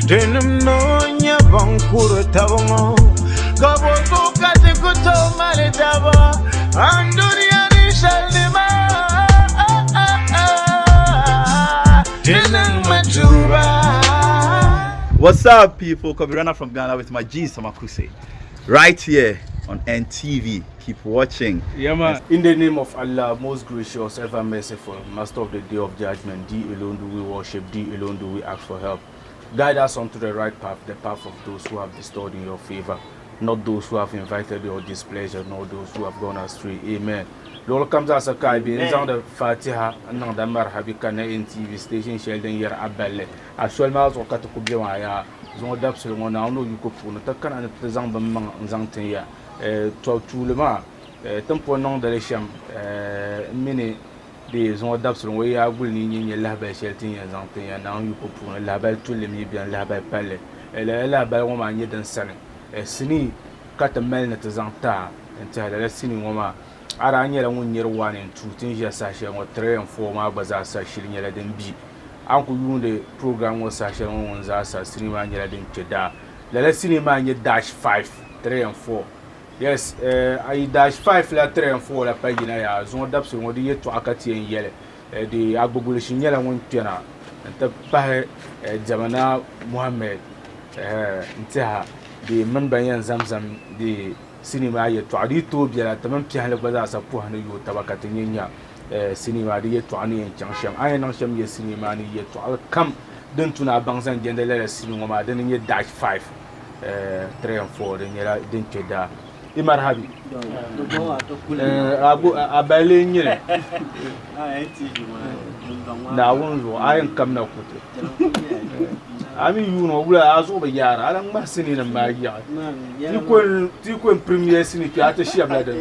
Denim no nya bankuru tabongo Kabo kukati kutomale taba Anduria ni shalima Denim matura. What's up, people? Kobirana from Ghana with my G Samakuse. Right here on NTV. Keep watching. Yeah, man. In the name of Allah, most gracious, ever merciful, Master of the Day of Judgment, Thee alone do we worship, Thee alone do we ask for help. Guide us onto the right path, the path of those who have bestowed in your favor, not those who have invited your displeasure, nor those who have gone astray. Amen. Lord comes as a kai be in the Fatiha and the Marhabika in TV station Sheldon Yer Abelle. As well as Okatukubiwaya, Zondap Solomon, no you could put a takan and present the man Zantia, to Le Mar, Tempo non de Lesham, many days on Dapson, we are willing in your label shelting and Zantia, and now you could put a label to Limibian label pelle, a label woman yet and sunny, a sini cut a melnet to Zanta, and tell a singing woman. Aranya 1 year 1 and 2 things ya sasha or 3 and 4 ma baza sasha yela den bi anko yu the program was sasha on zasa cinema yela den cheda la cinema nye -5 3 and 4 yes I -5 la 3 and 4 la pagina ya zon dap so ngodi yeto akati en yele de agbogoleshin yela won tena enta pa jamana Muhammad ntaha de man bayan zamzam de cinema ye to adi to biara tamam pian le baza sa po hanu yo tabakati nyanya cinema de ye to ani en changsham ay nan sham ye cinema ni ye to al kam den tuna bangsan gendele cinema ma den ye -5 3 and 4 den yela den cheda imar habi abu abale nyere na wonzo ayen kam na kuto ami yuno wula azo be yara alan masini na magiya ti ko premier sini ki ata shi abada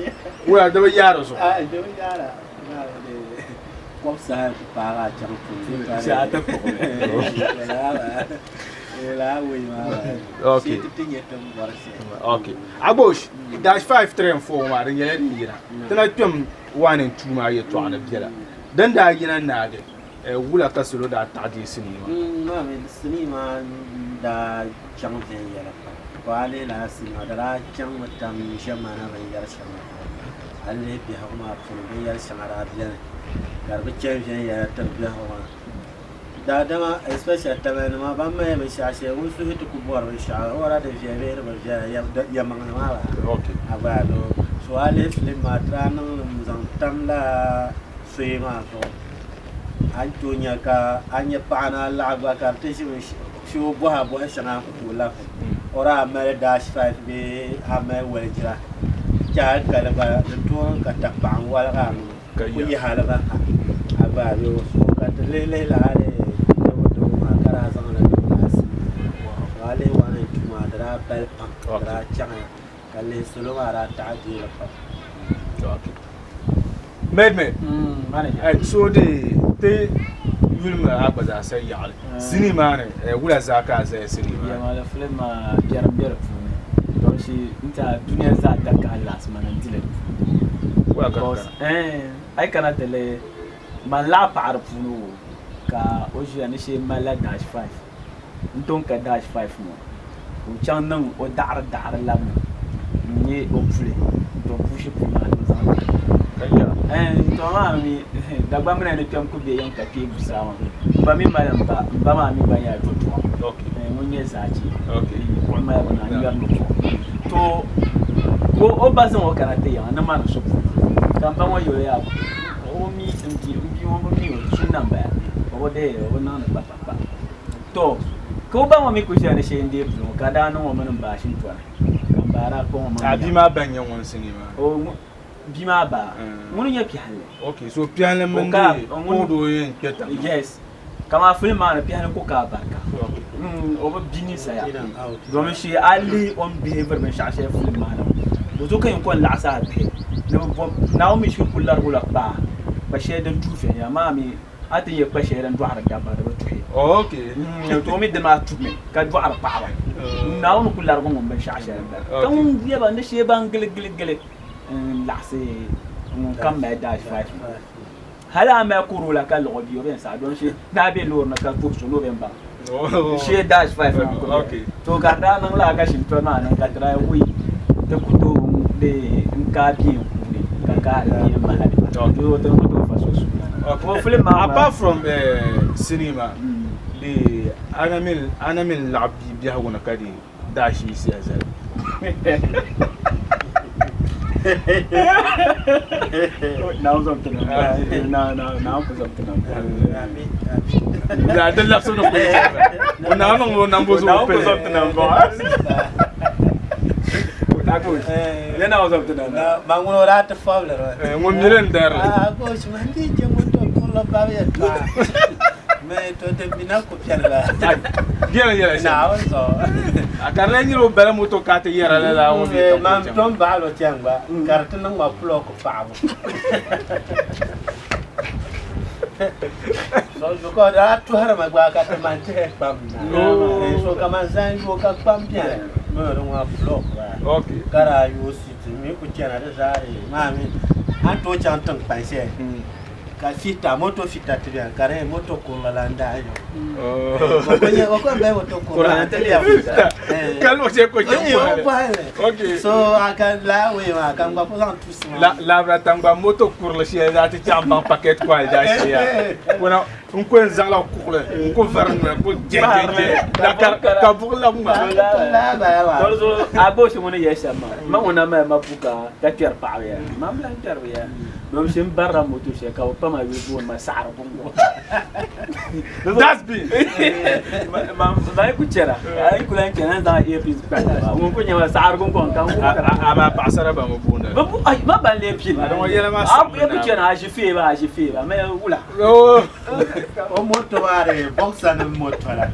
wula da be yara so da be yara ko sa para champu si ata ko la we ma okay okay abosh -5 3 and 4 ma rin yele ni yira tana tum 1 and 2 ma ye to ana biela dan da yina na ga wula ka solo da tadi sinima ma me sinima da champion yara wale la sinima da champion tam shamana ba yara shamana alle bi hawma fun be yara shamara biya garba champion yara tarbiya hawa da dama especially tamana ma ban mai mai shashe mun su hitu ku bor mai sha wala da jere ba ya mangana ma okay abalo so ale film ma tranan muzan tamla suima so Antonia ka anya pana lagba karte shi boha boha sana kula ora amere -5 be amere wajira ja kala ba to ka tapang wala ka ku yi halaba aba yo so ka lele la ale to ma kara zan la nas wale wana tuma dara bel pam dara changa kale solo ara taadi la pa Medme so te yulma abaza sai yale cinema ne wula zaka sai cinema ya mala film jaram bere fune don shi inta duniya za ta ka las manan dile wala ka ay kana tele man la par funu ka oji ani she mala -5 nton ka -5 mo o chan nan o dar lam ni o fule don pushi pour ma kaya to ma mi da ba mena ne tam ko be yan ka ke busawa ba mi malam ba ma mi ba ya to okay mun ye zaci okay ko ma ba na yar no to ko o ba san o karate ya na ma na so kan ba mo yo ya o mi nti o mi o shi namba o de o na na ba to ko ba mo mi ko shi ne she ndi bu ka da no mo mun ba shin to kan bara ko mo abi ma banyan won cinema o bima ba mun ya piale okay so piale men de ko do yen keta yes kama film ma na piale ko ka barka o ba bini saya domin shi ali on behavior ben shashe film ma do to kan ko la sa be na o mi shi kullar hula ba she dan tufe ya ma mi ati ye ba she dan do har da ba da tufe okay to mi de ma tufe ka do har pa ba na o kullar ko ben shashe kan biya ba ne she ban gele lase kam ma -5 hala ma kuru la ka lobi o ben sa don shi na be lor na ka pour so no ben ba She DASH-5 Okay. To kada nang la ka shimto na nang ka dra wi to kuto de nka bi ka ni ma ha to to fa so su ko film ma apart from cinema the anamil labi bi ha wona kadi dashi si azal now something now something la de la sono ko na no nambo zo now something Lena was up to that. Mangulo rat fabler. Mo miren dar. Go shmandi jemo to kolla bawe ta. Me to te bina ko piala. Gela Na so. Akarle ni ro bela moto kate yera la o mi. Mam tom ba lo tiangba. Kartu nang ma plo ko pa. So ko da tu har ma gwa ka te man te pam. So ka man san go ka pam piala. Me ro ma plo. Okay. Kara yo sit mi ku tiana da zare mami an to chantan panse ka fita moto fita tibia kare moto ko lalanda yo ko ko be moto ko lalanda ya fita kalmo se ko okay so aka la we ma kan ba ko san tous la bra tamba moto kur la shi da ti chamba paquet ko da shi ya wona un ko zala ko le ko varne ko je ka bu la ma la ba wa so abo shi mona yesha ma wona ma puka ka tier pa ya ma blan tier ya do shim barra moto she ka pa ma wi bu ma sar bongo that's been ma ku chera ai kulan kenan da earpiece pa mo ko nyama sar bongo kan ama pasara ba mo bunda ma ban le pin ma do yela ma ab e ku chena a ji fe ba me ula o moto are boxa na moto la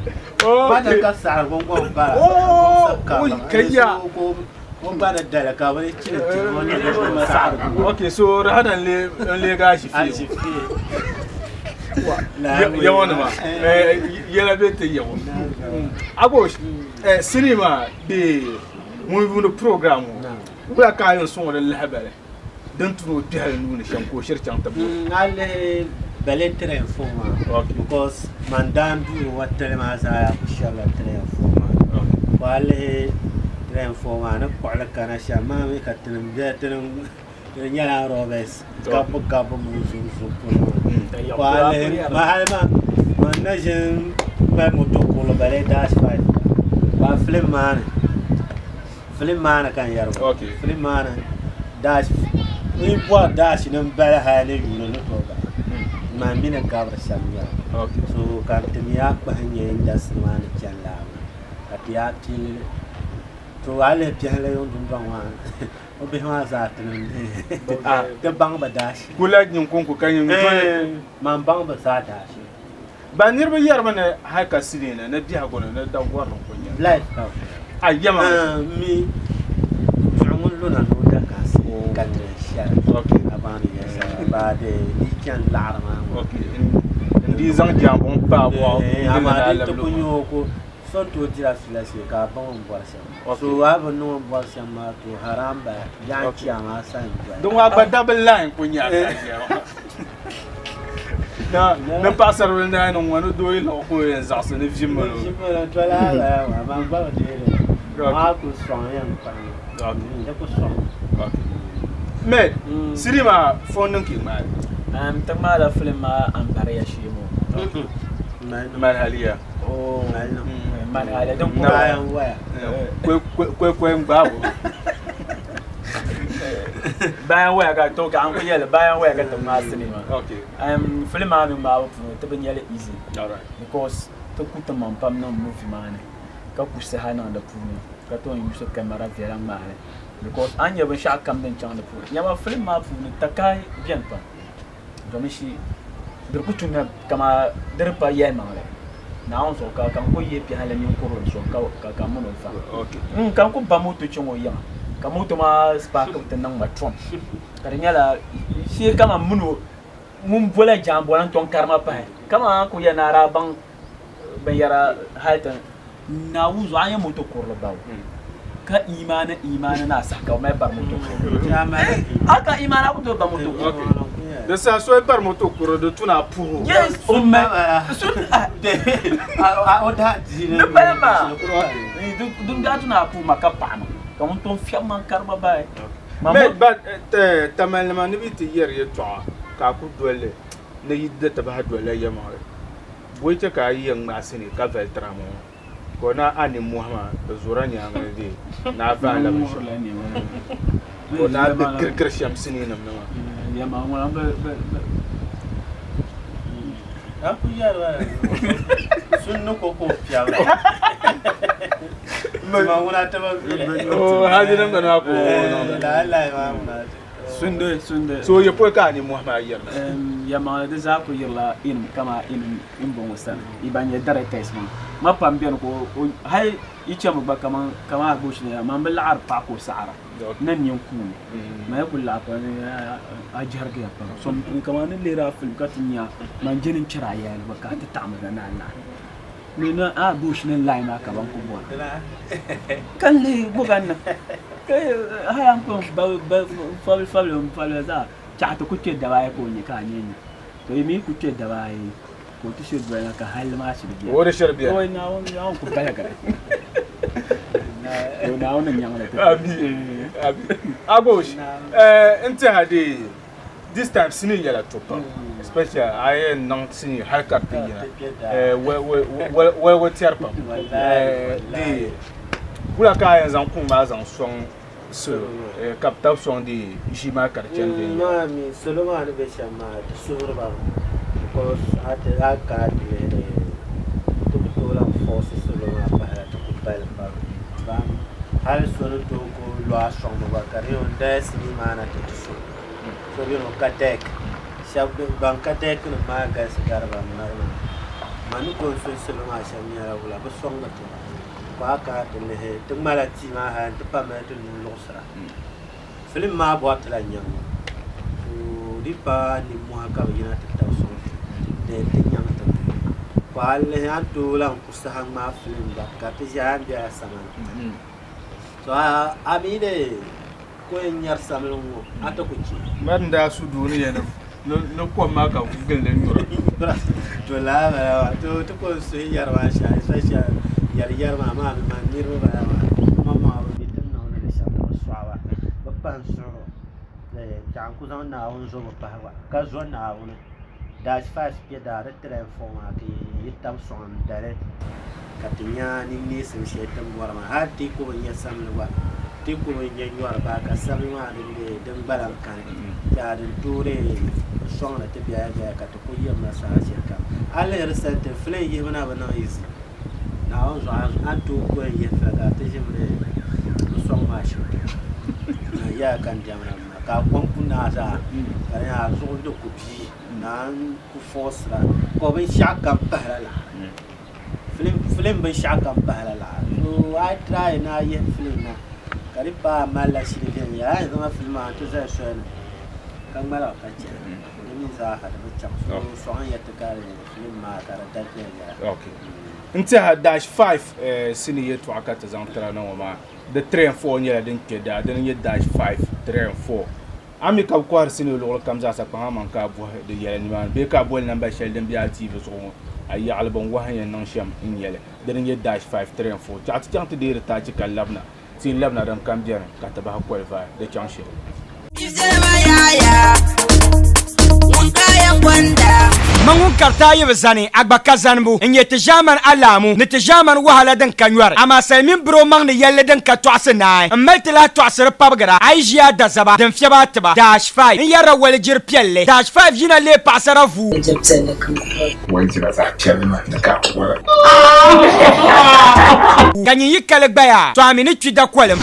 ba da ka sar bongo ba kaya One bad dala ka wani cin wani ma sar okay so hadan le ga shi fi yawan ma yela bete yawan agosh cinema de movie no program kula ka yin son wala lahabare dan tuno dal nuna shan ko shircan tabo ngale belentere informa because mandan du wattele ma sa ya kushala tele informa wale informa na kwala kana shama me katin betin nyala robes kapo muzu wale mahalma manajin ba moto ko bale DASH-5 ba film man kan yarbo okay film man dash ni bo dash nan bala hale yuno no to ba ma mina gabra shamya okay so kan timiya ba hanye das man challa katia til to ale piale yon dum bangwa o be ma za tan te bang ba dash kula nyin konko kanyin man bang ba za dash ba nirba yarba na haka sirena na biya gona na da waran kunya life ka ayyama mi tuamul luna no da kas kan sha okay abani ya sa ba de dikan larma okay ndi zang jambon pa bo ama de to kunyo ko son to dira filasi ka bon borsa so aba no borsa ma to haramba ya kiama san don wa ba double line kunya na pasar wanda no wani doyi lo ko ya zasu ne jimmo to la wa ma ba de ma ko son yan pa da ko son me sirima fondon ki ma tama da film ma an bare ya shi mo malhaliya oh malhaliya don ko bayan waya kwe babu bayan waya ga to ga an kuyela bayan waya ga tama cinema okay film ma mi ma to ben yele easy all right because to kuta man pam na movie man ka kusa hana da puni ka to yin su camera vera mare because an yaba sha kam den chan da puni yaba film ma puni takai bien pa domin shi dirkutu na kama dirpa yayi mare na on so ka kan ko ye pi hala ni ko so ka mun fa okay kan ko ba moto chongo ya ka moto ma spark tan nan ma tron karinya la shi kama mun bola jambo nan ton karma pa kama ko ya na ra ban yara haltan na wuzo an yi moto ko la bawo ka imana na saka mai bar moto ko ya mai aka imana ko to ba moto ko de sa so par moto kuro de tuna pour yes oda zine dum da tuna pour makapama comme ton fiamman karba bay mais ba tamal ma ni biti yer ye to ka ku dole ne yidda tabaha dole yama boy ta ka yin masini ka veltramo ko na ani muhammad da zuranya ngade na fa la ko na da kirkir shamsini nan ma ya ma wala ba aku yarwa sunno ko piawa ma wala ta ba oh hadiran da na ko la ma wala sunde so ye po ka ni muhammad yarna ya ma da za ku yirla in kama in bon wasan ibanye dare tesman ma pam bien ko hay icha mu ba kama gosh ne ma bil arfa ko sa'ara nan yankun ma yakul la fa a jihar ga fa so kama ne lera film katinya man jinin kiraya ba ka ta tamu da nan ni na a gosh ne lai ma ka ban ko bo kan le bugan na kai hayan ko ba fa za ta ku ce da baya ko ni ka ne ni to mi ku ce da baya ko ta shi da ka hal ma shi da wore sharbiya ko na won ya ku kaya kare yo na won nyang la abi agosh inte hade this time sini yala topa especially I non sini harkat yana we tierpa di kula ka yan zan kuma zan son so captation di jima karchen de ma mi soloma be shama surba ko ate ka de to la force soloma para to kupel ba hal solo to ko lo ason ba kare on des ni mana to so yo no katek shab ban katek no ma ga sigarba na manu ko soloma shamia wala ba songa to kwa ka de he to mala ti ma ha to pa ma to lo sra film ma bo atla nyam so di pa ni mo ka yina ta so de nyam to kwa le han to la ku sa hang ma film ba ka ti jan dia sama so ami de ko nyar samlo ata ku ci man da su duniya no ko ma ka ku gel den yoro to la to ko su yar wa sha sai yar mama ma niro ba mama bi tan na ona sha swawa ba pan so le jang ku zon na on zo ba wa ka zo na on DASH-5 ke da retre forma ki yitam son dare katinya ni sun shetan warma har ti ko ya samle wa ti ko ya yuar ba ka samwa de dan balan kan ya da ture son na tabiya ga ka to ko yamma sa shirka alle resente flay yi bana bana is na on zo an to ko ya faga ta jimre son ma shi ya kan jamra ka kon kuna sa ka ya zo do ku bi nan ku force la ko ben shaka pahala film ben shaka pahala so I try na ye film na karipa mala shirien ya zama film an to zai so kan mala ka ce ni za ha da bacci so an ya ta kare film ma kare ta ke ya okay انت DASH-5 sini yetu akata zantra na wama the 3 and 4 nyela den ke da den ye DASH-5 3 and 4 ami ka ko har sini lo kam za sa pa man ka bo de yela ni man be ka bol namba shel den biya tv so ay album wa han nan sham in yele den ye DASH-5 3 and 4 ta ta ta de ta ci kan labna sin labna dan kam jere ka ta ba ko fa de change mangun karta yi zani agbaka zanbu in yete jaman alamu ni jaman wahala dan kanwar ama salmin bro mang ni yalle dan ka twase nai ameltila twase pabgara aijia da zaba dan fiaba taba DASH-5 in yara wal jir pielle DASH-5 jina le pasara vu ganyi yikale gbaya to amini twida kwalem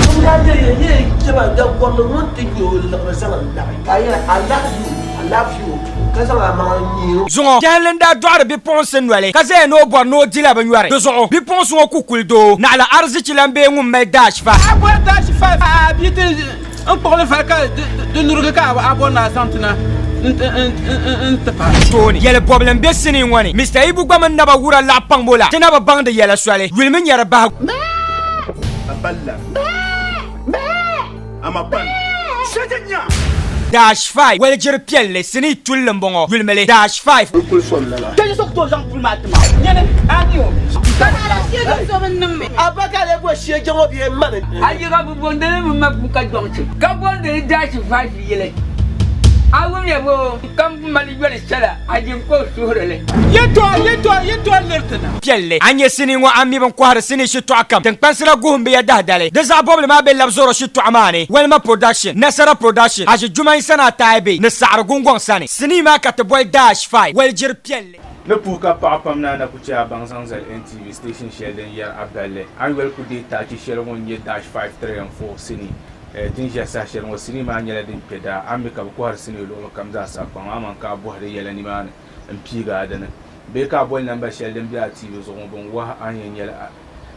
zongo kalenda doare bi ponse nwele kaze no bor no dila ba nware zongo bi ponse wo kukuldo na ala arziki lambe ngum me DASH-5 abo DASH-5 abite un problème fa ka de nurga ka abona santana Tony yele problem be sini woni Mr Ibu gbaman naba wura la pangbola tena ba bang de yele swale wilmin yara ba aballa ama ban shajanya DASH-5 waljir piɛlli sini tulli n bɔŋɔ yulmili DASH-5 Tell us to jump full match. Yana, and you. Abakale bo shie jango bi man. Ayi ga bu bondele mu mabuka donche. Ga bondele DASH-5 yele. Awu me bo kam mali gwele sala aji ko surele. Yeto lertana. piɛlli a nya sini ŋɔ an mi bin kɔhiri sini shitɔɣu kam tinkpansira guhumbi ya dahdali di zaɣ bɔbili maa be labzoro shitɔɣu maa ni Welma production Nasara production a ʒi Jumain sana taabi ni saɣiri gungɔŋ sani sini maa ka ti bɔli DASH-5 waljiri piɛlli ni puhi ka paɣa pam na ku chɛ a baŋ zaŋ zali NTV station shɛli din yɛri Aballi an yɔli ku deei taachi shɛli ŋɔ nyɛ DASH-5 3 and 4 sini tin ʒɛ saha shɛli ŋɔ sini maa nyɛla din kpɛ daa an mi ka bi kɔhiri sini luɣuli kam zaa sa kpaŋ aman ka bɔhiri yɛla nimaani n piiga dini bee ka bɔli namba shɛli din bɛ a TV zuɣu bin wahi an yɛn nyɛla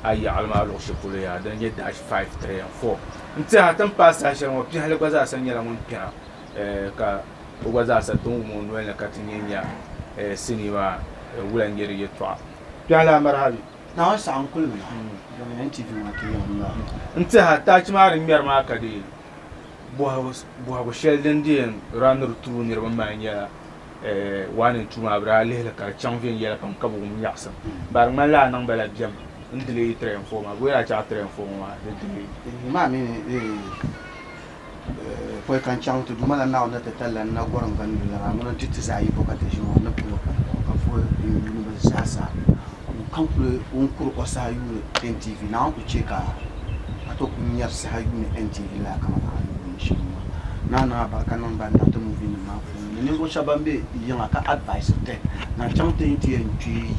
a yaɣali maa luɣu shɛli polo yaa din nyɛ DASH-5 3 and 4 n tiɛha tin paai saha shɛli ŋɔ piɛhali gba zaa sa nyɛla ŋun kpɛra ka o gba zaa sa tin wum o noli ni ka ti nyɛ nya sini maa wula n yɛri yɛltɔɣa piɛhali amarahabi Na wa sa kul mi. Don NTV ma ti yam na. n tiɛha taachi maa din ŋmɛri maa ka di bɔhagu shɛli din deem ranir tuu niriba maa nyɛla 1 and 2 maa bi daa lihili ka di chaŋ viɛn yɛla pam ka bi wum nyaɣasim bari ŋmani la a niŋ bala biɛm n dili 3 and 4 maa bo yɛla chaɣa 3 and 4 maa di dili Ma mi poi kan chang tu duma la na na ta la na goran kan la mun ti sa yi ko ka te shi na ko ka fo ni ba sa sa kan ku un kur ko sa yu NTV na ku che ka ato ku nyar sa yu NTV la kama ka ni shi na ba kan non ba na to movie ni ma fu ni ko shabambe yin aka advice te na chang te ti en ti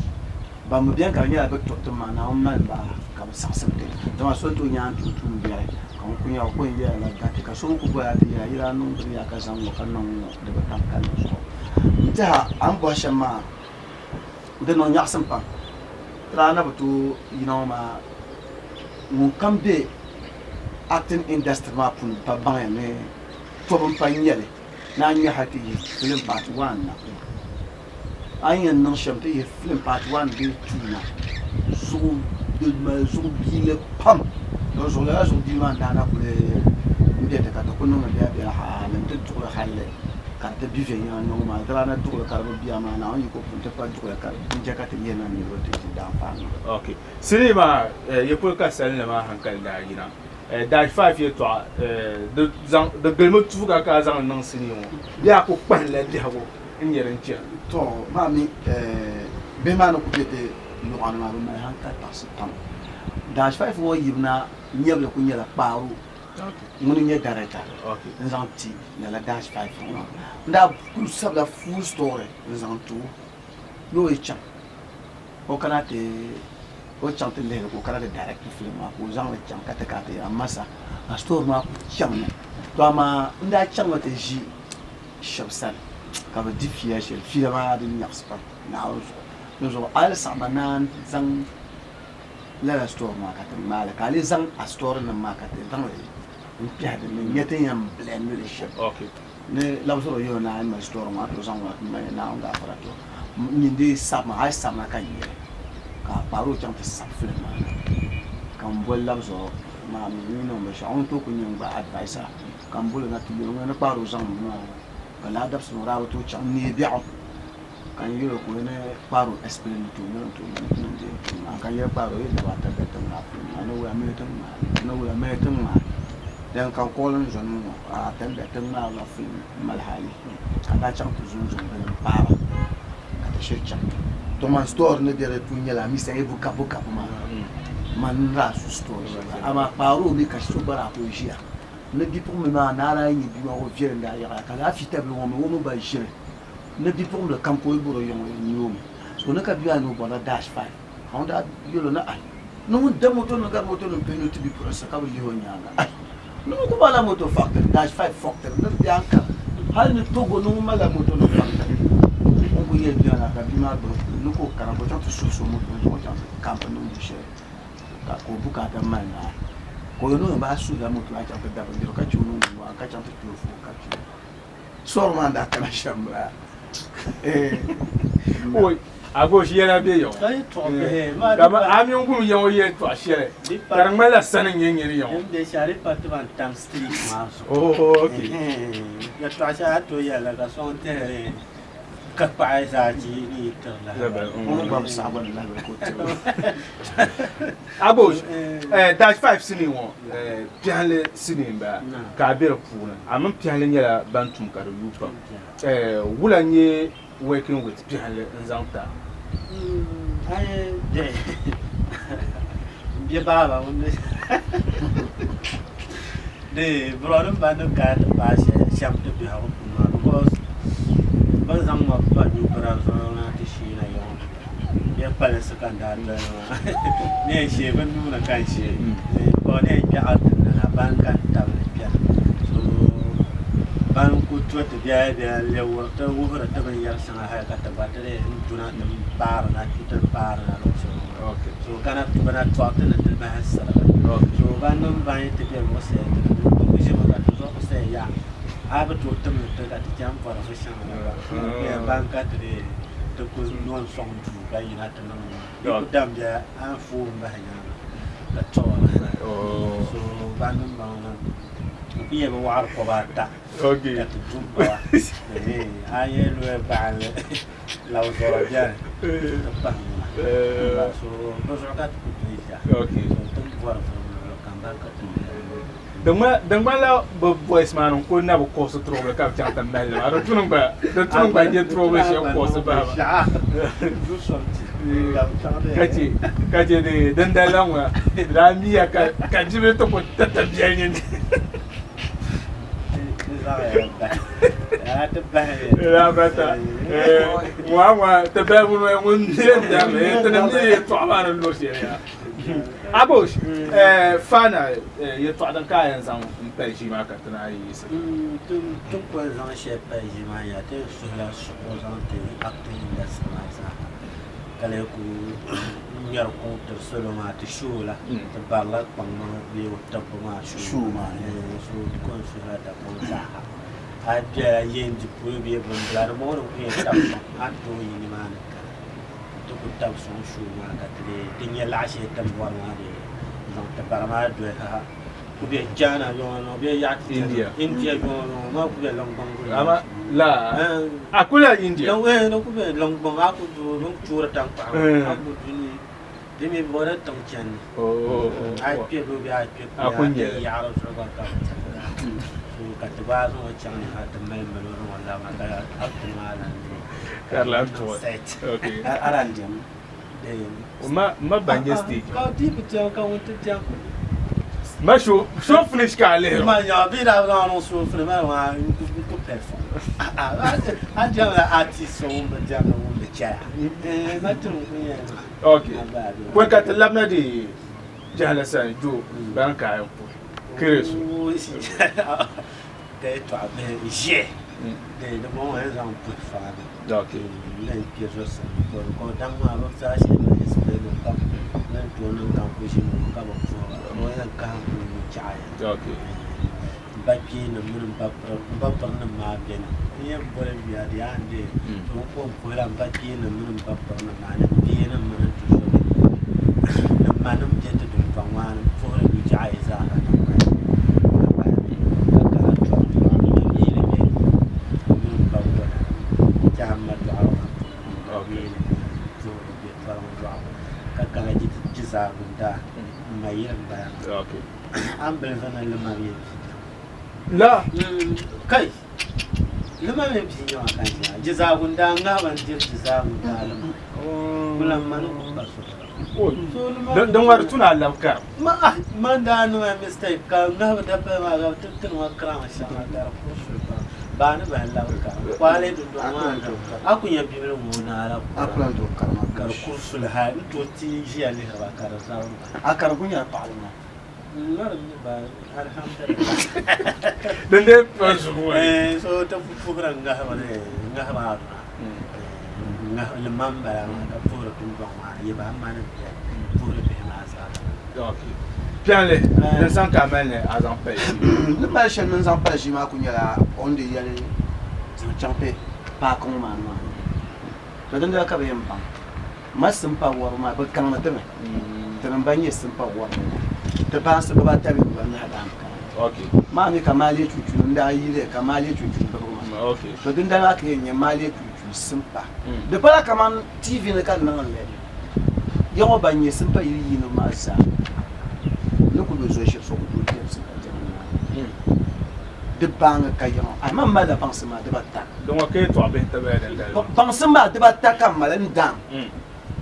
ba mu bien ka ni la to to ma na on ma ba ka sa sa te to ma so to nya tu bi ai kan ku ya ko ya la ka ka so ku ba ya ira nun ya ka san kan non de ba kan kan so nta an bo shama de no nya sam pa rana butu ma mun kan be acting industry ma pun pa ban ne to ban pa nyele na nya hati film part 1 na ayen non shamte ye film part 1 be tuna so de ma so bile pam no so la so di man dana ko le ndete ka to ko no ga be ha le to to halle carte bi fe ya no ma rana to la karbo bi ama na yi ko punte pa to la kar inja ka te yena ni rote da fa okay sinima ye ko ka salna ma hankal da yina DASH-5 ye to de gelmo tuga ka zan nan sinimo ya ko kpan la bi hawo in yerin ci to ma mi be ma no ku bete no an ma ma hankal pas tam DASH-5 wo yibna nyable ku nyela paru mun nye director nzanti la DASH-5 nda ku sabla full story nzantu no e cham o kana te o chante le ko kana te direct film ko zan le cham kata kata amasa a story ma cham to ma nda cham te ji shabsan ka ba difia shel film ma de nyaspa na o no zo al samanan zan la story ma kata ma ka le zan a story na ma kata dan le piade ni nyete yam blend le shep okay ne la so yo na ma store ma to zan wa ma na on da fara to ni de sama ai sama kan ye ka paro cham te sa film ma kan bol la so ma mi no ma sha on to ku nyang ba advisor kan bol na tu yo na paro zan ma ka la dab so ra to cham ni bi'o kan yo ko ne paro explain to no to ma kan ye paro ye da ta ta na no wa me ta ma dan kan kolon zon a tan da tan na la film malhali kada cham to zon ben para kada shircha to man store ne dere punya la mi sai buka ma man ra su store ama paro bi ka so bara ko jia ne bi pour me ma na ra yi bi wo vier da ya kada fitable wo ba jire ne bi pour le campo buro yo yo so ne ka bi anu bona DASH-5 honda yolo na ai no demo to no gar moto no penalty bi pour ça ka bi ho nyana no ko bala moto factor DASH-5 factor no bianca hal ni togo no mala moto no factor on ko yel biana ka bi ma do no ko kana ko tanto so moto no tanto campo no dishe ka ko buka ta mana ko no ba su da moto a tanto da bindiro ka chuno wa ka tanto tu fu ka chu sor manda kana shamba oi Agbosh yɛla bɛ yɛn. Kama ami n kun yɛn o yɛ tɔ seɛ. Karimɛ la sani n ye ɲini yɛn. N de sari pati ban tam street maa so. Oh ok. Ya tɔ a to yɛlɛ ka sɔn tɛ ka paɣa zaa ci ni tiri la. Agbosh DASH-5 sini ŋɔ piɛlli sini ba ka bɛ di puuni a mini piɛlli nyɛla ban tum ka di yu pam. Wula n ye working with piɛlli n zaŋ ta. Bia baaba de broden ba no ka ba sham de bi hawo because ban zan ma ba ni bara zo na ta shi na yau ya fara suka da ne she ban nuna kan shi ko ne ya adana ban kan ta biya so ban ku to ta biya da lewa ta wura ta ban yar sana ha ka ta ba ta ne tuna ta bar na ta bar na okay so kana bana twata na ta ba hasara so ban nan ba ta biya mo sai ya aba to tam ta ka jam fara so shan ya ban ka de to ko non song tu ga ina ta nan ko dam ja an fu ba ya ka to so ban nan ba na biya ba war ko ba ta okay ta tu ba aye lo ba la zo ja ta ba so no so ka tu ja okay so tum war kan ba ka tu Dengba la voice man ko na bo koso trouble ka chanta mel ma do tunung ba je trouble she koso ba du sorti kaje de dendala wa ramiya ka jibe to ko tata bien ni la bata wa te ba bu no ndenda me te ne to ba no se ya Agbosh fana ye to dan kayan zan peji ma ka tana yi sai tun ko zan she peji ma ya te su la su ko zan te acting da sama sa kale ku yar ko te solo ma te shula te balla pang bi o ta ma shu ma so ko su la da ko sa a dia yen di pu bi bon bla mo ro ku ta a to yi ni ma to ku ta so shu ma ka te tinye la she ta wa ma de donc te parama do ha ku be jana yo no be ya India yo no ma ku be long bang ama la akula India no ku be long bang aku do no chura tang pa aku ni de me bora tong chan ai pe do be ai pe ya ro so ba ka so ka te ba so chan ha te me me no wala ma ka optimal Carla okay aranjam ma banje stage ka ti ku ti ka won ti ja ma show finish ka le ma ya bi da no so finish ma wa ku perform a ja la artist so ma ja no be cha ma tu ku ya okay ko ka talabna di jahla sa jo ban ka yo keresu de to abe je de mo en zan pu fa okay len ki zo sa ko dan ma ba sa shi ma espero ka len to no kan ku shi mo ka ba fo mo en ka ku ni cha ya okay ba ki no mun ba na ma ben ni en bore bi adi ande to ko ko la ba ki no mun ba na ma ne bi na mun to so na ma no je to dun fa wa fo ni cha ya za ka da mai ba okay an bai zana limami la kai limami bi yawa kan ya jiza gunda nga ban jiza gunda lim kullum man ba so don war tuna lamka man da no mistake ka nga da ba ma ga tutun wa kran sha da ba ni ba lamka kwale du ma akunya bi mu na ala akula do karma kar kursul ha to ti ji ali ba kar sa akar kunya palma ba alhamdulillah dan de so ta fukuran nga ba ne nga ba nga limam ba ka fura tun ba ma ye ba ma ne fura be ma sa okay bien le ne san ka mel ne azan pe le ba chen ne san pa ji ma kunya la on de yale champe pa ko ma no to dan da ka be mpa ma simpa war ma ba kan na tame tan banye simpa war ta ba su ba ta bi ban hada ka okay ma ni kamale cucu nda yile kamale cucu ba ma okay to din da aka yin male cucu simpa da fara kaman tv ne kan nan le yawo banye simpa yi no ma sa ne ku be zo shi so ku do simpa de bang kayon ama ma da pansement de batta donc okay to abe ta be den pansement de batta kam malan dam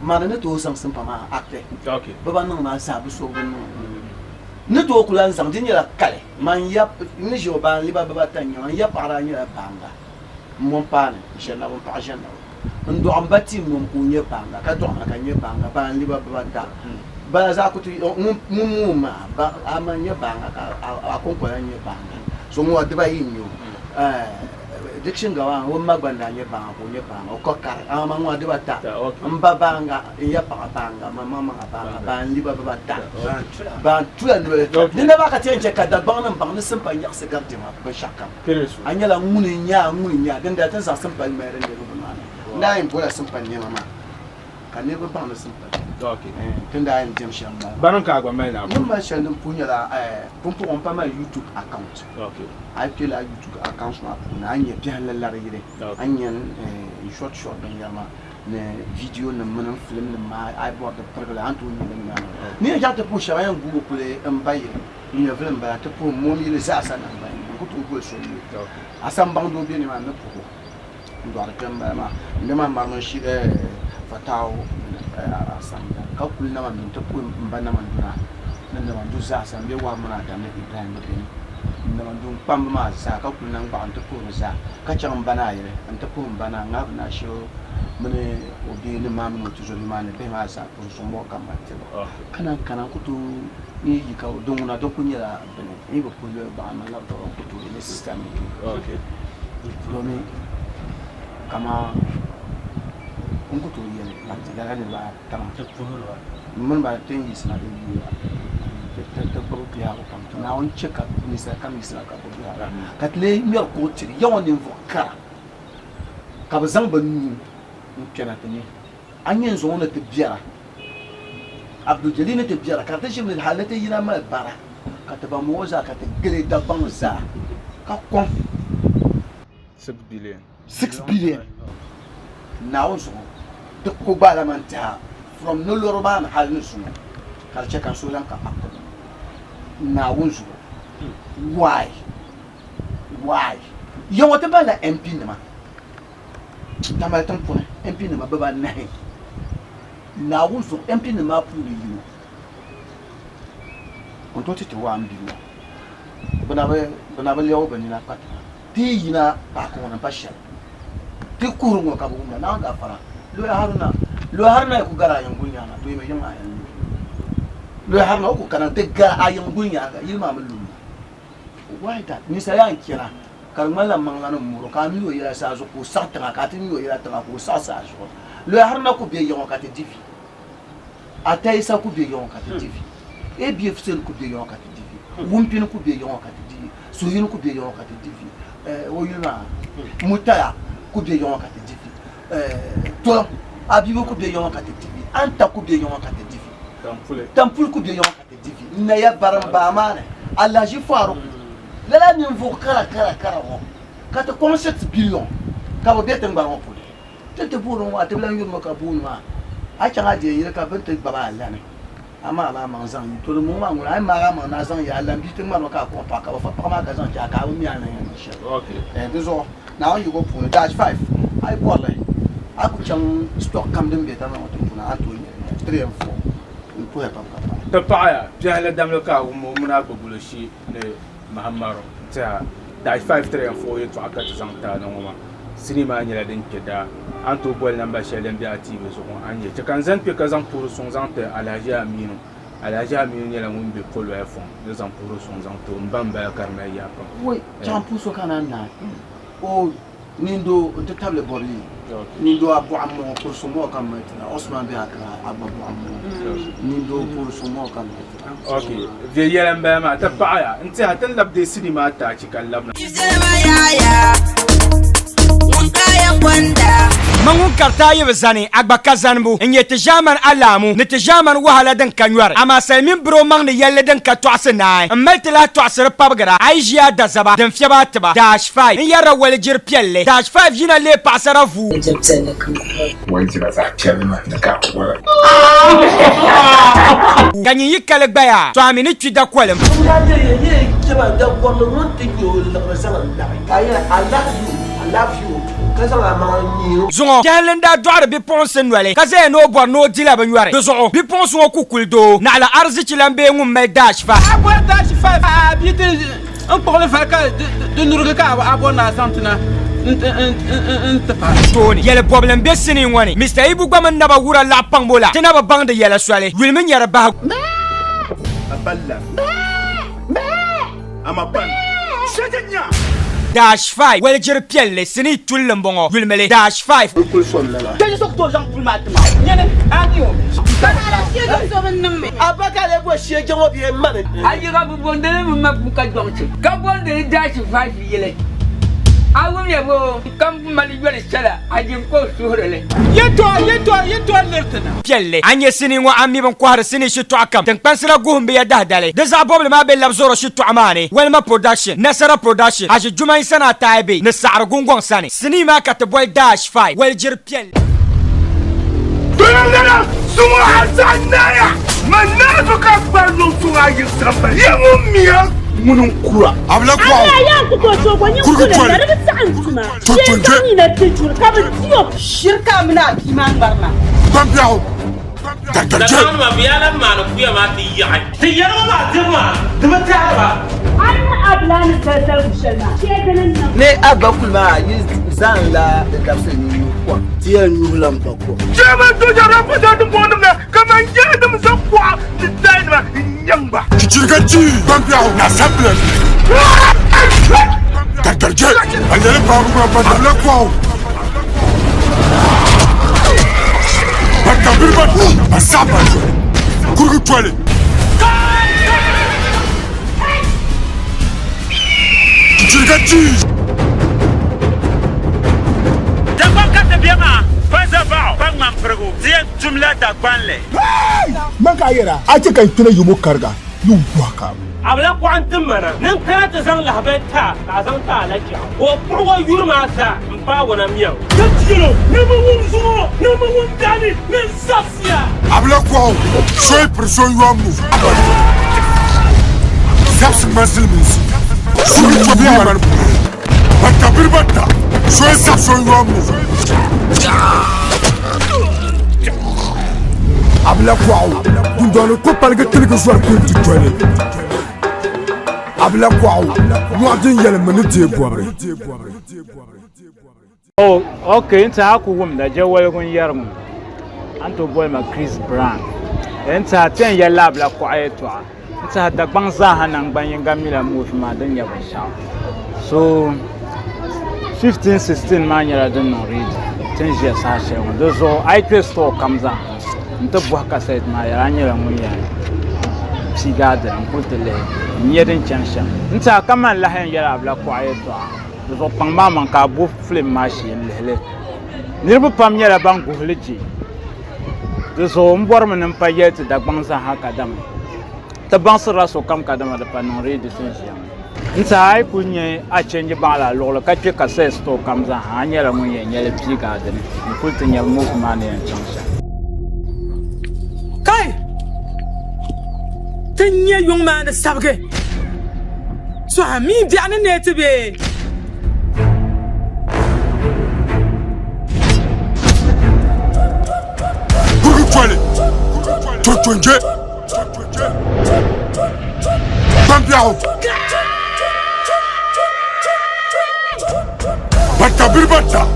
mana ne to sang simpa ma akte okay baba no ma sa bu so bu no ne to kulan sang din ya kale man yap ni jo ban li baba tanyo ya para ni la banga mon pan inshallah on pa janna ndo ambati mon ku nye banga ka to ma ka nye banga ban li baba ta ba za ku ti mu ma ba amanya banga ka akon ko nye banga so mo adba yinyo diction gawa wo magbanda nye banga ko nye banga ko kar ama mo adba ta mba banga ya pa banga mama ma banga ban li baba ta ban tula no dinda ba ka tienche ka da banga banga simpa nya se garde ma ba shaka anya la nguni nya dinda tan sa simpa mere ne ko ma na in pola simpa nya mama kan ne ba banga simpa okay tunda am jam shamba banan ka gwa mai na mun ma shandin punya la pumpu on pa ma YouTube account okay ai ke la YouTube account ma na anya bi halalla yire anya short ben yama ne video na mun film na ma ai board da pergala antu ni ya ta pusha yan gugu kule an baye ni ya film ba ta pu mo mi le sa sana ba ko to ko so ni asan bando bi ni ma na pu ndo ar kamba ma ndema ma no shi fatawo asamba ka kulna man to ko mbana man duna nan da man du za san be wa muna da ne Ibrahim bin nan man dun pam ma za ka kulna ba an to ko za ka can bana yire an to ko bana ngab na sho mune obi ni ma mun to zo ma ne be ma za ko so mo kan ba te kana kutu ni yi ka don na do kunya bane e ba kullu ba ma la do kutu ni system okay domin kama ungu to yen lanti daga ne ba tam ta puro mun ba tin yi sina da yi ta puro biya ko tam na on check up ni sa kam ni sa ka ko biya ka tle mi ko tiri yawan din voka ka ba zan ban mu kena tani an yin zo na tabiya abdul jalil ne tabiya ka ta shi min halata yi na ma bara ka ta ba mu waza ka ta gele da ban za ka kon 6 billion now so to ko bala man ta from no loroban hal nusu kal check an sulan ka akko na wunzu why yo wata bala MP ne ma tama tan pone MP ne ma baba nahi na wunzu MP ne ma pu ni you on to tete wa ambi no bana ba lewo bani na pat ti yina ba ko na pasha ti kurungo ka bu na da fara lo harna ku gara yan gunya na to me jama yan lo harna ku kana te ga ayan gunya ga yilma mun lu why that ni sa yan kira kalmala mangana muro ka mi yo ya sa zo ku satra ka ti mi yo ya ta ku sa zo lo harna ku be yon ka te divi atay sa ku be yon ka te divi e bi fsel ku be yon ka te divi wumpin ku be yon ka te divi suyin ku be yon ka te divi o yuna mutaya ku be yon ka te divi toi abibo ku be yon ka te divi anta ku be yon ka te divi tampul ku be yon ka te divi na ya baramba amane alla ji faru la ni mvo kara ho ka te 7 billion ka bo bete ngba ko te buru wa te blan yurma ka bunu ma a changa je yire ka bente baba alla ne ama ba manzan to mo ma ngula ai ma ga ma na zan ya alla bi te ma ka ko pa ka fa pa ma ga zan ja ka mi ana ya okay bizo now you go for DASH-5 ai bolle aku chang stock kam dem beta na to kuna ato 3 and 4 il faut pas ta paaya jahla dam lo ka mo muna ko bulo shi ne mahammaro ta DASH-5 3 and 4 yeto akata zanta na ngoma sinima nyela den keda anto bol namba shelen bi atibe so ko anye te kan zan pe ka zan pour son zante alaji aminu nyela ngumbe ko lo fon de zan pour son zanto mbamba karma ya pa oui cham puso kana na o nindo te table borli nindo abu ammo pour son mo kam metna osman bi akra abu ammo nindo pour son mo kam okay vie yelan ba ma ta paaya inta hatan labde sinima ta ci kan labna Kizema yaya, mun kaya Mangun karta yi zani agbaka zanbu inye tijaman alamu ni tijaman wahala den kanywar ama salmin bro mang ni yalle den ka twase nai meltila twase pabgara aijia da zaba den fiaba tiba DASH-5 in yara wal jir pielle DASH-5 yina le pasara vu ganyi yikale gbaya to amini twida kwalem I love you. Zongo kalenda doar bi ponse nwale kaze no bor no dila ba nyware zo bi ponse wo kukuldo na ala arziki lambe ngum me DASH-5 abo DASH-5 abite un porle faka de nurga ka abona santana Tony yele problem be sini ngwani Mr Ibu gba man naba wura la pangbola tena ba bang de yele swale wilmin yara ba aballa amapan shajanya DASH-5 wele jere pielle sini tullum bongo wilmele DASH-5 Tens ook door zo'n formaat te maken. Ja, Anio. Abakale bo shege wo bi man. Ayi ga bu bondele mu mak bu ka donche. Ka bondele DASH-5 yele. Awum ya bo kam mali yele sala ajin ko surele. Yeto lertana. Pielle anye sini ngo ammi ban kwar sini shitu akam tan pansira guhumbe ya dahdale da za boble ma be labzoro shitu amane welma production nasara production aji jumai sana taibe na sar gungong sani sini ma ka boy DASH-5 wel jir pielle Tuyalena sumu hasanaya manazo ka banu suwa yisamba yemumia munun kura abla kwa ya ku to so gwanyin ku da rabi tsansuma ke tani na tijur ka ba tiyo shirka mina kiman barna bambiao Daktarje ma biyala ma no kuya ma ti ya ti ya ma dima dima ta ba an ablan tatal kushana ke ganin nan Ne abakul ma yi zan la da tafsiri kwa tiyan yulam bako. jema to jara pa da bonum na kaman jedum zakwa ti daima nyamba Kirgaji bambiao na sablan Daktarje alele pa ko pa abla kwa Bakabirban asaba kurgu twale Kirgaji makayera ace kan tuna yumu karga yu waka abla kwantum mana nan kana ta san lahabata ka san ta alaji ko kurwa yurma ta mpa wana miya kajiro nama wumzo nama wumdani min safia abla kwa soy person yamu Zaps Muslims Sulu to be man Bakabirban soy sapson yamu abla kwa ndolo ko palga tilga swar ko ti tole abla kwa mo adin yele mani te bobre Oh, okay, inta haku wum da jawal gun yarmu. Anto boy ma Chris Brown. Inta ten ya lab la quiet wa. Inta da bangza hanan banyin gamila mu ma dan ya basha. So 15 16 man yara don no read. 10 years ha she won. So I just store comes out. Inta buha ka said ma yara nyara mu ya. Sigada nkutele. Nyedin chansha. Inta kama la hen yara la quiet wa. So pangma man ka bu film machine lele nirbu pam yara bang guhliji so mbor man pa yet da bangsa ha kadam ta bangsra so kam kadam da panon re decision nta ai kunye a change bala lo ka ke ka se sto kam za ha nyara mun ye nyele pi ga da ni kultin ya mu kuma ne chansha kai tanye yung ma da sabge so mi biane ne tebe Totonje Bambiao Bata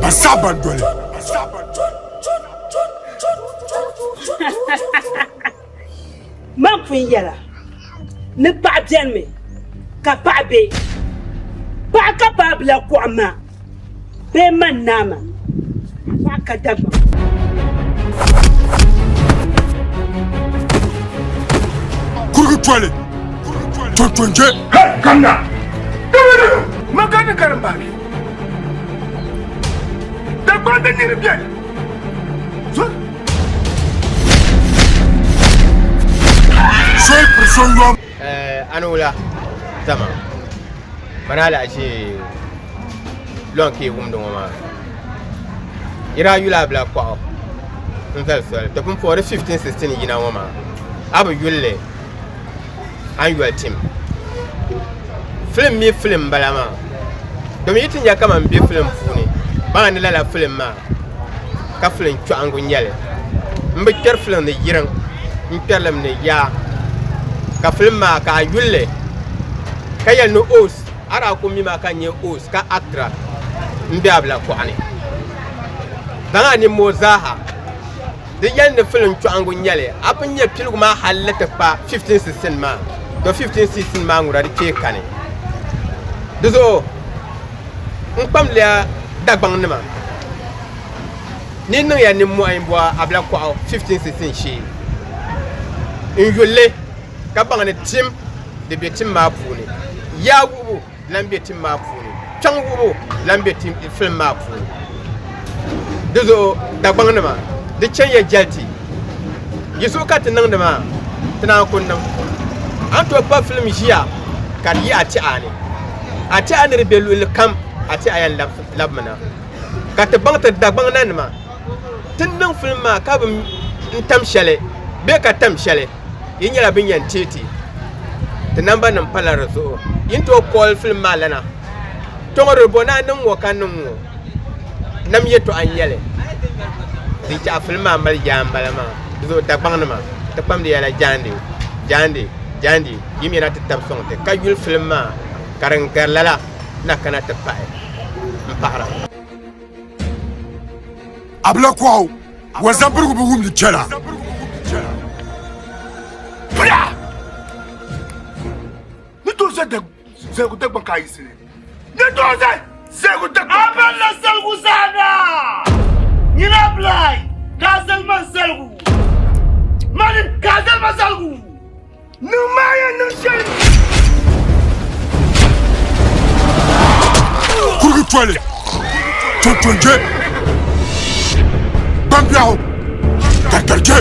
Asaban dole man fun yala ni paɣa biɛni mi ka paɣa be paɣa ka paɣa bila kuɣu ma bee man naama paɣa ka dabba Kurutwale. Tontonje. Hey, come down. Magana karambaki. Da kwanda ni bien. So. Soy prison yom. Anula. Tama. Manala ci lonki wumdo ma. Ira yula bla kwa. Nfelsel. To pun for 15 16 yina wama. Abu yulle. Annual team. Film balama. Domi yitin ya kama mbi film funi. Ba ni la film ma. Ka film chu angu nyale. Mbi ker film ne yiran. Mperlam ne ya. Ka film ma ka yulle. Ka yel no os. Ara ko mi ma ka nye os ka actra. Mbi abla ko ani. Danga ni mozaha. De yel ne film chu angu nyale. Apun ye pilgu ma halata pa 15 16 ma. Do 15 16 ma ngura di ke kane. Dozo pam le dagbang nima ni no ya ni mo ayin boa abla ko 15 16 shi injole ka bang ne tim de be tim ma puni ya wubu lambe tim ma puni chang wubu lambe tim film ma puni dozo dagbang nima de chen ya jalti yiso ka tinang nima tana kunnan an to pa film jiya kan yi ati ani ati anir belul kam ati ayan labmana kata bang ta dagbang nan ma tinnan film ma ka bum tam shale be ka tam shale yin yala bin yan titi tinan ban nan pala razo yin to call film ma lana to ngoro bona nan wo kan nan wo nam yeto an yale di ta film ma mal jambala ma zo dagbang na ma ta pam di yala jandi yimi na tab sonte ka yul film ma karang kerlala na kana tepai mpara Abla kwao. Wazamburgu bugum di chela. Baya. Ni to ze ku tek bankai sini. Ni to ze ku tek abala selgu sana. Ni na blai. Kazel man selgu. Mani kazel man selgu. No maya no shel. Kurutwale. Tontonje. Bambiao. Tatarje.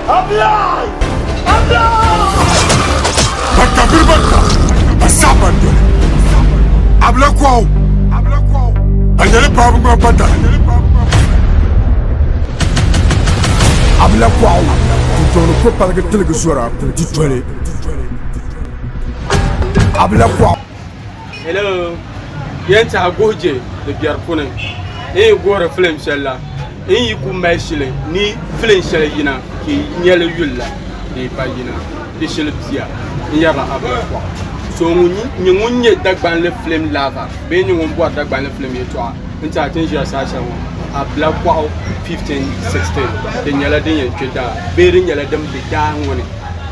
Ablai. Bata birbata. Asabande. Abla kwao. Anyele babu ma bata. Abla kwao. Tontono ko palage telega zora di twele. Abla kwao. Hello. Yenta goje de biar kunen. Gore film shella. Yi ku mai shile ni film shella yina ki nyele yulla de pagina de shele bia. Yara abla kwao. So nyi dagban le film lava. Be nyi won bo dagban le film yetwa. Nta tinja sa sha won. Abla kwao 15 16. De nyela de yen tweda. Be de nyela dem de da woni.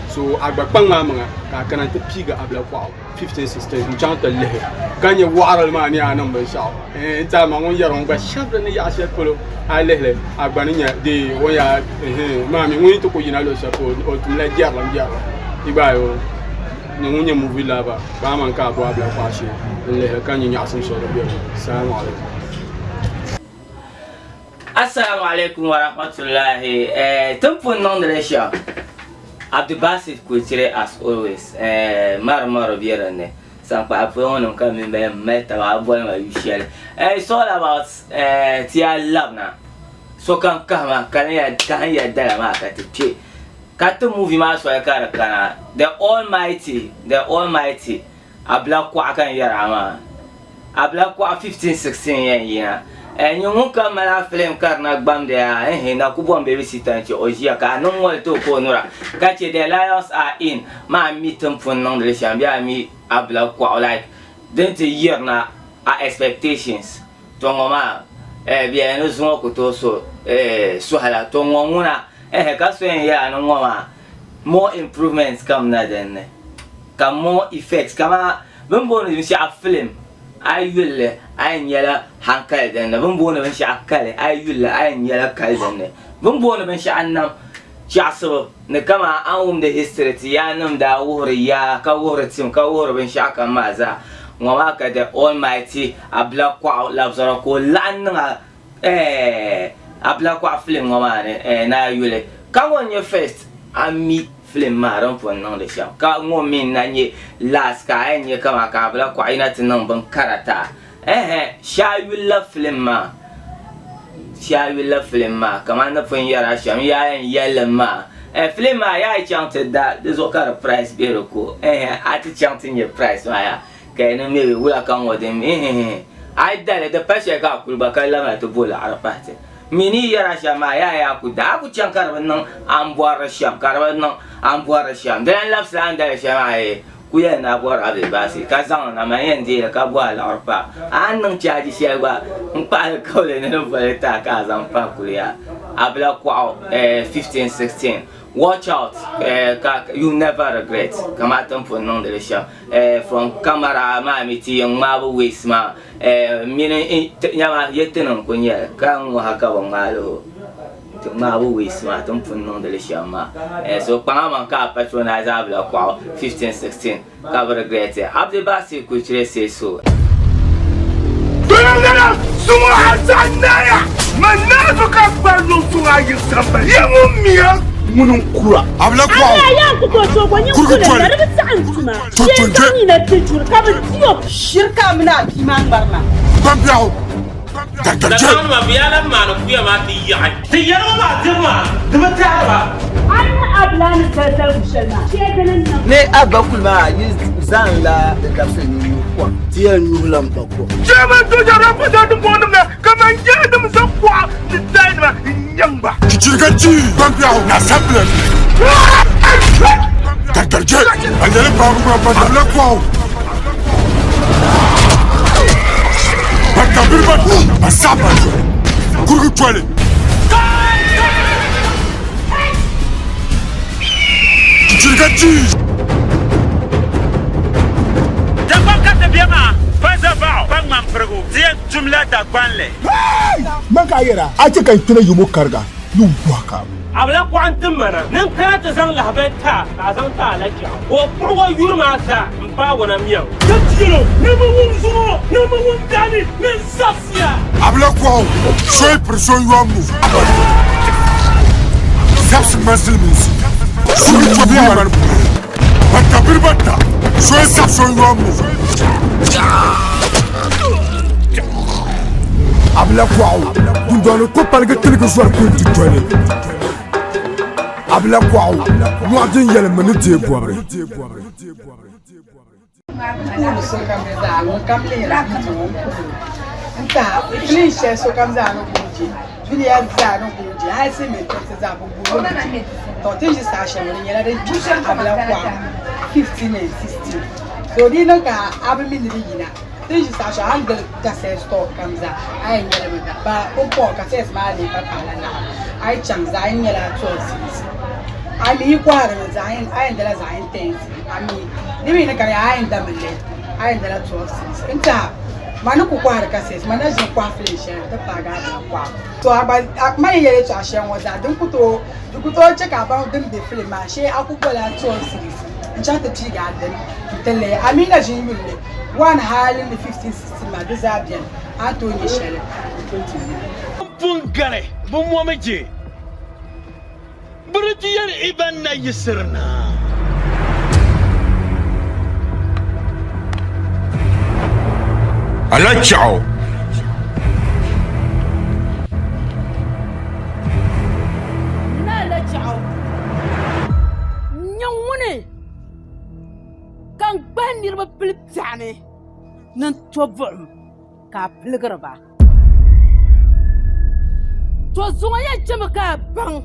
So agbakpang manga ka kana te piga abla kwao 15 16 njanta lehe ganye waral mani anam ba sha ta ma ngon yaron ba shabra ne ya sha kolo a lehle agbani nya de woya mami woni to ko yina lo sha ko o tumla jarlam jarlam ibayo ne ngonya movie laba ba man ka bo abla kwa shi lehe kanye nya sun so do biyo assalamu alaikum. Assalamu alaikum wa rahmatullahi. Tumpun non de sha Abdubasit Kulture as always. Maro Bierane. Sampa Apoon coming by Meta Boy Michelle. It's all about Tia Labna. So can come, can you Delamaka to cheat? Cut the movie mass for a Karakana. The Almighty, Abla Quakan Yarama. Abla Qua 15 16 year. And you won't come and film Karnak Bam there, and Nakubon baby sit and Ojiaka, no more to Ponora. Catch the lions are in. My meet them for non relation, me Abla Qua like. Then the year now our expectations. Tongoma, bien no smoke to so, Suhala, Tongona, Casway, yeah, no more. More improvements come now then. Come more effects, come out. When born you see a film. ayulle ay yala hankal den bun bona ban sha kale ayulle ay yala kal den bun bona ban sha annam jaso ne kama an da history ti ya nam da wuri ya ka wuri tim ka wuri ban sha kan maza ngwa ka the almighty abla kwa labzara ko lanna abla kwa film ngwa ne na ayulle kan wonye first ami film maran pon non de sham ka ngomin na nye las ka nye kama ka bla ko ina tinan ban karata shayulla film ma kama na pon yara sham ya yalla ma film ma ya chante da de zo kara price be ko ati chante nye price ma ya ka ina me wula kan wodin ai dale da pashe ka kulba kala ma to bola arafate mini yara shama ya ku da ku can karban nan an buwar sham karban nan an buwar sham dan lafsa an da shama ku ya na buwar abe ba sai ka san na ma yan je ka buwa la orfa an nan caji shi ba in pa kaule ne ba ta ka zan pa kuriya abla ku 15 16 watch out you never regret kama tampo non de sham from camera ma miti yang ma bu waste ma mine nyama yetenon kunya kan wa haka wa malo to ma bu wisma ton funnon de leshama so pa man ka patronize abla kwa 15 16 ka regret abde basi ku chire se so Dona sumu hasanaya manazo ka bazo suwa yisamba yemumia munun kura abla kwa ya ku to ko nyi ku da da tsantuma ye tani na tijur ka ba tiyo shirka muna kiman barna bambiao da ma biya ma no kuya ma ti ya ti ya ma dirma da ta ba an abla ni ta ta bushana ke ganin nan ne abba kulma yi zan la da kafin ni kwa tiyan nulan bako jama to jara ko da dum bonum na kaman je dum zakwa ni dai ma nyamba kichirgaji bambiao na sample takarje andele babu ba la kwa bakabir ba asaba kurgu twale kichirgaji Makayera, ace kai tuna yumo karga, yu waka. abla ko antum mana nan kana ta zan lahbata ka zan ta alaja ko kurwa yurma sa mpa wana miyan tatiro number 1 zumo number 1 dani min safia Abla ko, soy person you amu. Zaps masil musi. Suri to bi man. Bakabir batta, soy zaps you amu. Abla kwao ndolo ko palga tilga swar ko ti tole abla kwao mo adin yele mani te bobre so kamza no kamle la nta clean share so kamza no buji julia za no buji ha se me to za bubu to tin ji sa she woni yele de jusha abla kwao 15 and 16 so di no ka abimi ni yina This is Sasha Angle Cassette store comes out. I ain't yelling with that. But Opo Cassette Mali Papalana. I chance I ain't yelling 12 I mean, you quarter I ain't the Zion things. I mean, living a guy I ain't damn it. I ain't the 12 in time. Manuku quarter cassettes, managing quafflation, the paga. So I my yellow Sasha was that don't put to check about them the film. She Akupola 12 and chat the tea garden to tell her. I mean, as you will. One high in the 15 system, my Zabian, Anthony Shelley. Pungare, Bumwamaji Britian Ibana Yisirna Alachao Nala Chow Young Winnie Kang Bandy of Pilipsani. Nan tobum ka pligarba to zuwa ya jama ka ban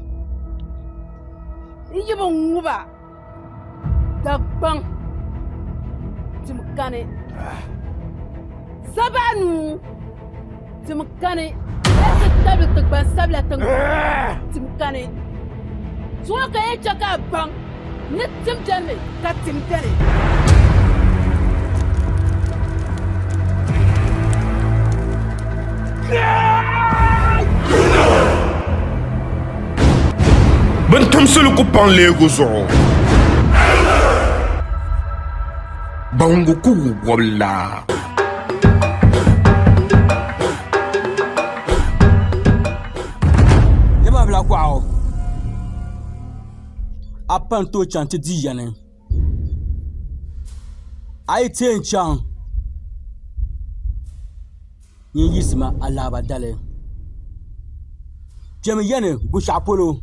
yibo nguba da ban timkane sabanu timkane tabi tukban sabla tan timkane zuwa ka ya jaka ban ni timjame ka timkane Bentum sulu ku pan lego zo. Bangu ku wala. Yaba bla kwao. Apan to chanti di yane. Ai ten chan. Ni yisma alaba dale. Jemi yane gu shapolo.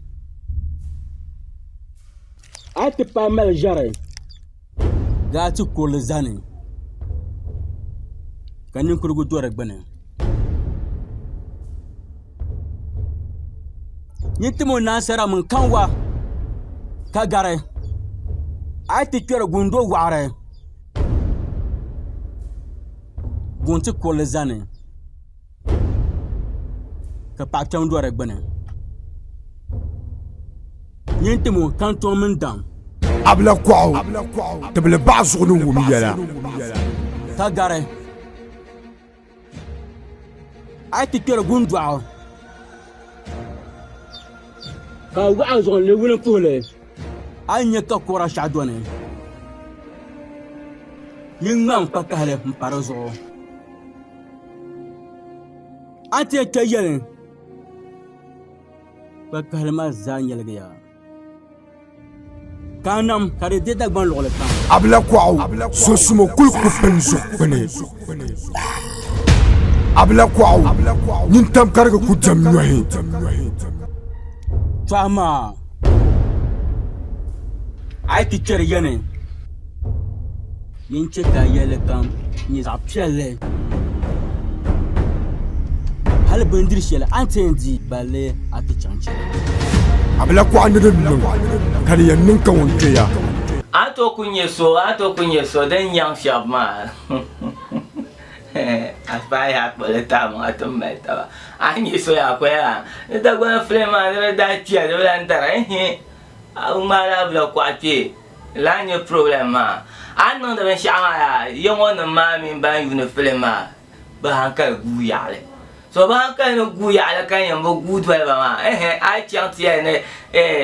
Ai te pa mel jare. Gati kul zani. Kanin kurgu dore gbene. Yitimo nasara mun kanwa. Kagare. Ai te kere gundo ware. Gunti kul zani. Ka pakam dore gbene. Yitimo kanto mun dam. Abla kwao. Tabla bazu no wumiyala. Kagare. Ai te kere gundo ware. Ka wa'azon le wuna pole. Anya ka kora shadwane. Yingam pakale mparazo. Ante kayele. Pakale ma zanyelga. Kanam kare deda gban lole kan. Abla kwao. So sumo kul ku penzo bene. Abla kwao. Nintam karga ku jamnwahi. Fama. Ai ti kere yene. Yin cheka yele kam ni za piele. Hal bendir shele antendi bale ati chanche. Abla kwa ndede no. Kali yannin kan wonke ya. Ato kunye so den yang shop ma. Aspai hak boleh tamu atau meta. Ani so ya kwa. Nda gwana flema nda da tia do landara. Umara bla kwati. Lanye problema. Anon da ben shama ya. Yongo na mami ban yu na flema. Ba hankal guyale. So ba hankal no guyale kan yambo gudwa ba ma. Ai chanti ne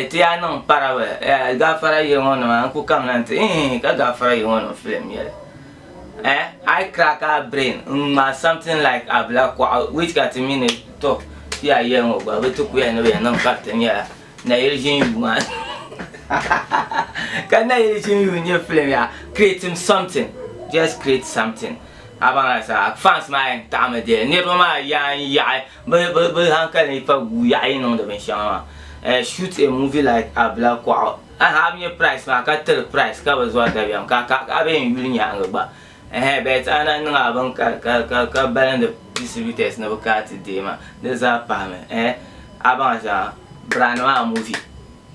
tia non parawe. Gafara yongo na ku kam nante. Ka gafara yongo no flem yele. I crack our brain. Something like a black wow, which got a minute talk. Yeah, young, but we took away and no captain. Yeah, now you're man. Can I you in your film? Yeah, creating something. Just create something. About fans my time there. Never my but uncle if I know the bench. Shoot a movie like a black wow. I have your price, my cut the price covers what I am. I've been really young, but. Bet ana nga bang ka balan de distributors na bakati de ma de za pa me abang sa brand wa movie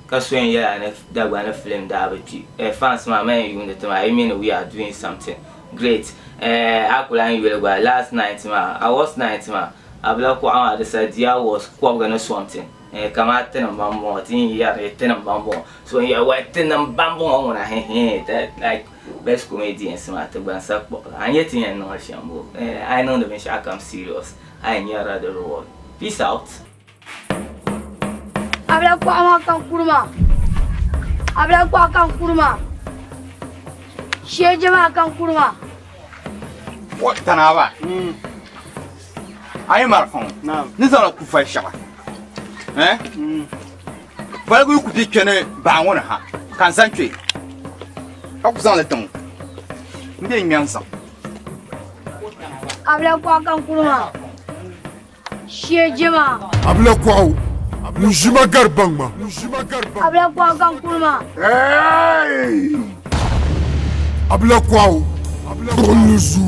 ka swen ya na da gwa na film da ba pi fans ma man you know I mean we are doing something great akula you will go last night ma I was night ma abla ko an da sa dia was ko ga na something kama tenan bambo tin ya tenan bambo so ya wa tenan bambo on na that like best comedian smart ban sakbo and yet in no shambo I know the bench I come serious I near the road peace out abla ko ama kan kurma shejema kan kurma what tanaba ay marfon ni zara ku fa shaba balgu ku pikene ba wona ha kan sanche aku zan le ton ndi nyansa abla ko kan kurma shejema abla ko Nujima garbang ma. Abla ko kan kurma. Hey! Abla ko. Nuzu.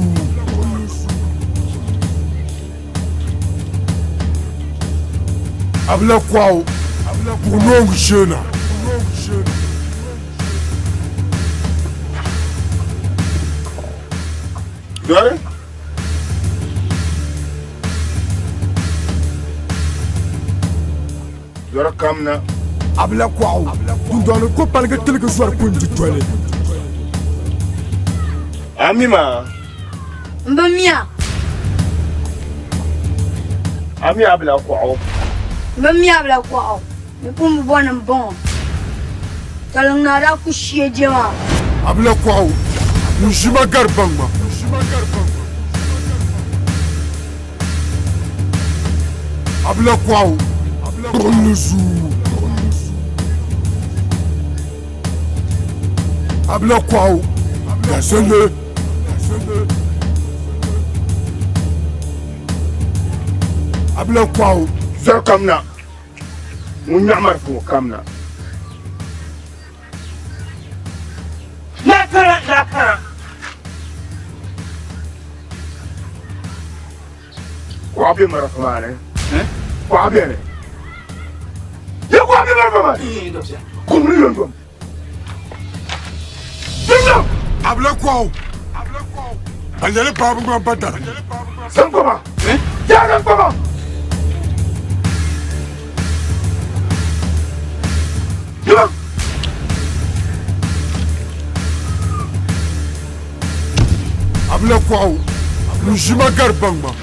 Abla ko. Pour longue jeune. Dore? Dora kamna abla kwao ndona ko palga telga swar ko ndi tole amima mbamia Ami abla ko. Mami abla ko. Me pum bon bon. Talang nara ku shie jema. Abla ko. Nujima garbangma. Abla ko. Abla Abla kwao. Gasele. Abla kwao. Za kamna. Munyamar fu kamna. Nakara. Kwa bi marafumane. Kwa bi ne. Ya kwa bi marafumane. Kumri londo. Abla kwao. Alele babu ma badal. Sankoma. Ya sankoma. Ya. Abla kwao. Nujima garbangma.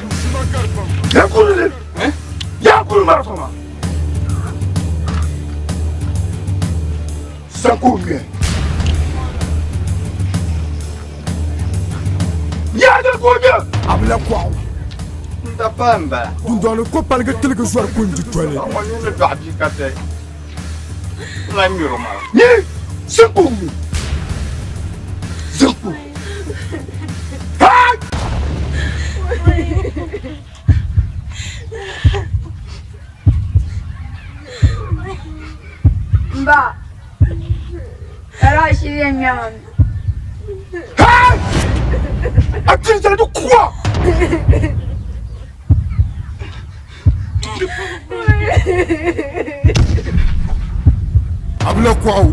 Ya kulule. Ya kul marfama. Sankumye. Ya da konya. Abla kwao. Ndapamba. Ndalo ko palga telga zwar kunji tole. Amani ne gabi kate. La miroma. Ni sankumye. Sanku. Ha! Mba. Era shirye nyama. Ha! Attends, de quoi? Abla kwao.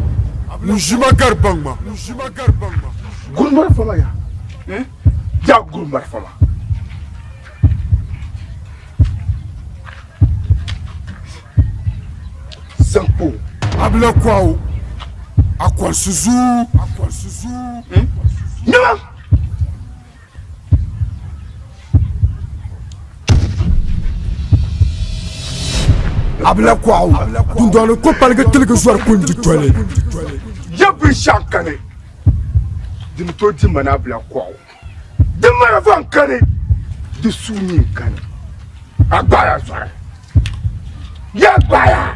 Nujima garbangma. Gulmar fama ya. Ya gulmar fama. Sanku. Abla kwao. Akwal suzu. Nyama. Abla kwao. Ndalo ko palga telga zwar kunji tole. Yabu shankane. Dimto di mana abla kwao. Dimara van kane. Di suni kane. Agbaya zwar. Ya gbaya.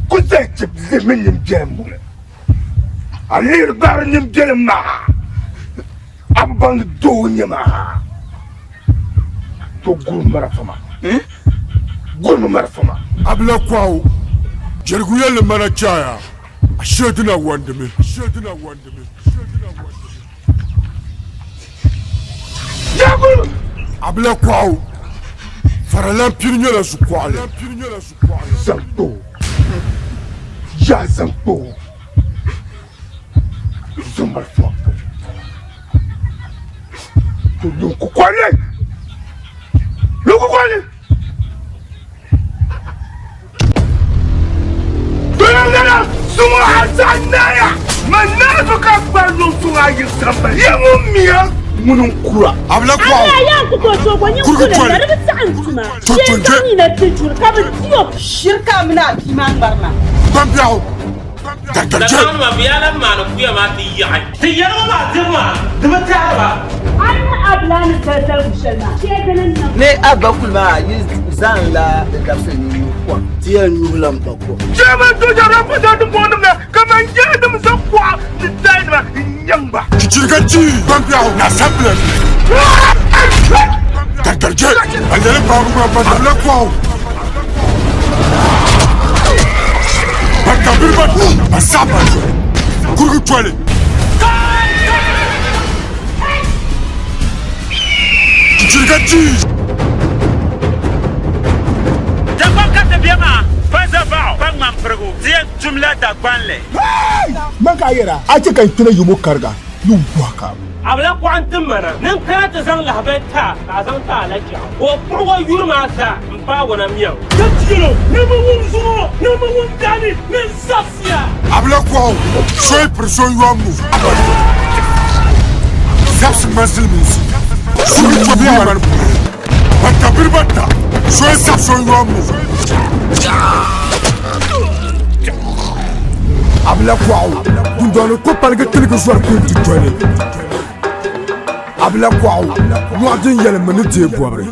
Kuze chip zemin nim jemu. Alir bar nim jelma. Abang do nyama. To gulmara fama. Gulmara fama. Abla kwao. Jerguyele mana chaya. Ashedina wandeme. Yagul. Abla kwao. Faralan pirnya la sukwale. Zampo. Ya zampo. Zumbar fama. Luku kwale. Tuyangana semua hasanaya. Mana suka balung sungai sampai yang umia munung kura. Abla kwao. Ya kutoto kwenye kule ndio tsanzuma. Shetani na tijur kama tio shirka mna kimangbarna. Bambiao. Dakan ma biyala ma no kuya ma ti ya. Ti ya ma dima. Dima ta ba. An ablan tatal kushalma. Shedanan na. Ne abakul ma yi zan la kapse ni kwa. Ti ya nyulam toko. Jama to jara pa da mo na kama ya dum sa kwa ni dai ma nyamba. Kichirgaji bambiao na sample. Dakarje. Alele babu ma badal kwao. Bakabirbat asaba. Kurgu twale. Kichirgaji. Biama, pas avant, pas m'emprego. Tiens, tu me l'as d'agbanle. Maka yera, ace kan tuna yumo karga. Yu waka. Abla quantum mana. Nan kana zan la habeta, azan ta alaja. O progo yurma sa, mpa wana miau. Tatilo, nama wumzumo, nama wumdani, men safia. Abla kwao, soy person yuamu. Zaps mazil minsi. Suri tobi man. Bata birbata. Soy sap soy wamu. Abla kwao. Dundano ko palga tilga swar ko tijole. Abla kwao. Mo adin yele menu te boabre.